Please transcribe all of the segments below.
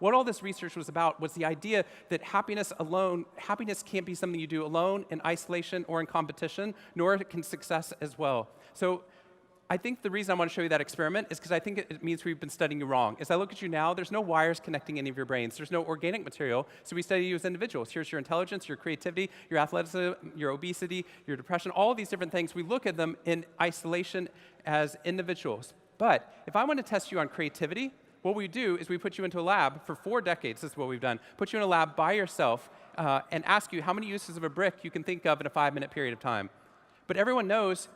what all this research was about was the idea that happiness can't be something you do alone, in isolation, or in competition, nor can success as well. So I think the reason I want to show you that experiment is because I think it means we've been studying you wrong. As I look at you now, there's no wires connecting any of your brains. There's no organic material, so we study you as individuals. Here's your intelligence, your creativity, your athleticism, your obesity, your depression, all of these different things. We look at them in isolation as individuals. But if I want to test you on creativity, what we do is we put you into a lab for 4 decades. This is what we've done. Put you in a lab by yourself and ask you how many uses of a brick you can think of in a 5-minute period of time. But everyone knows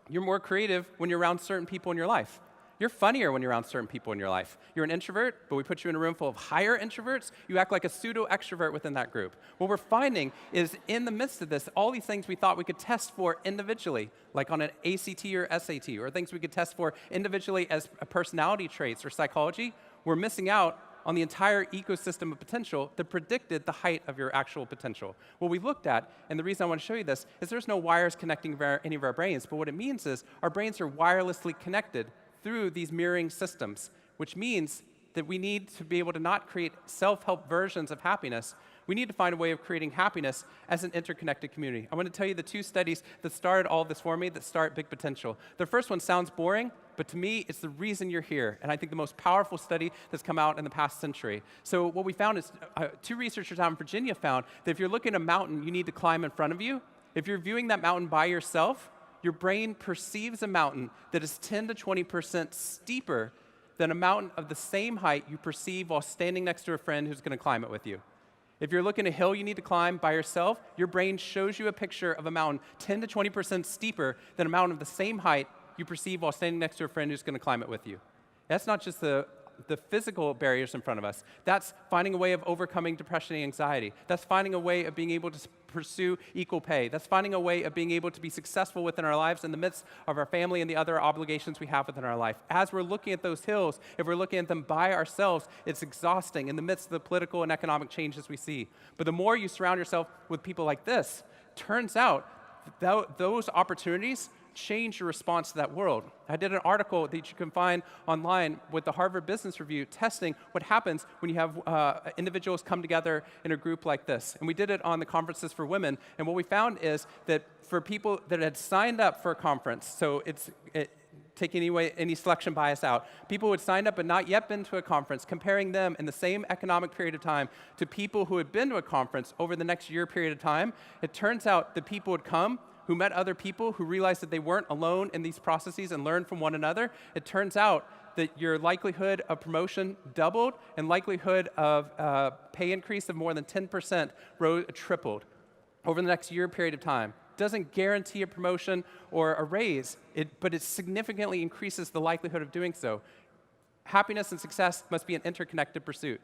you're more creative when you're around certain people in your life. You're funnier when you're around certain people in your life. You're an introvert, but we put you in a room full of higher introverts. You act like a pseudo-extrovert within that group. What we're finding is in the midst of this, all these things we thought we could test for individually, like on an ACT or SAT, or things we could test for individually as personality traits or psychology, we're missing out on the entire ecosystem of potential that predicted the height of your actual potential. What we looked at, and the reason I want to show you this, is there's no wires connecting any of our brains, but what it means is our brains are wirelessly connected through these mirroring systems, which means that we need to be able to not create self-help versions of happiness. We need to find a way of creating happiness as an interconnected community. I want to tell you the 2 studies that started all of this for me that start Big Potential. The first one sounds boring, but to me, it's the reason you're here, and I think the most powerful study that's come out in the past century. So what we found is 2 researchers out in Virginia found that if you're looking at a mountain you need to climb in front of you, if you're viewing that mountain by yourself, your brain perceives a mountain that is 10 to 20% steeper than a mountain of the same height you perceive while standing next to a friend who's going to climb it with you. If you're looking at a hill you need to climb by yourself, your brain shows you a picture of a mountain 10 to 20% steeper than a mountain of the same height you perceive while standing next to a friend who's going to climb it with you. That's not just the physical barriers in front of us. That's finding a way of overcoming depression and anxiety. That's finding a way of being able to pursue equal pay. That's finding a way of being able to be successful within our lives in the midst of our family and the other obligations we have within our life. As we're looking at those hills, if we're looking at them by ourselves, it's exhausting in the midst of the political and economic changes we see. But the more you surround yourself with people like this, turns out those opportunities change your response to that world. I did an article that you can find online with the Harvard Business Review testing what happens when you have individuals come together in a group like this. And we did it on the conferences for women. And what we found is that for people that had signed up for a conference, so taking any selection bias out, people who had signed up but not yet been to a conference, comparing them in the same economic period of time to people who had been to a conference over the next year period of time, it turns out that people would come who met other people who realized that they weren't alone in these processes and learned from one another. It turns out that your likelihood of promotion doubled and likelihood of pay increase of more than 10% tripled over the next year period of time. Doesn't guarantee a promotion or a raise, but it significantly increases the likelihood of doing so. Happiness and success must be an interconnected pursuit.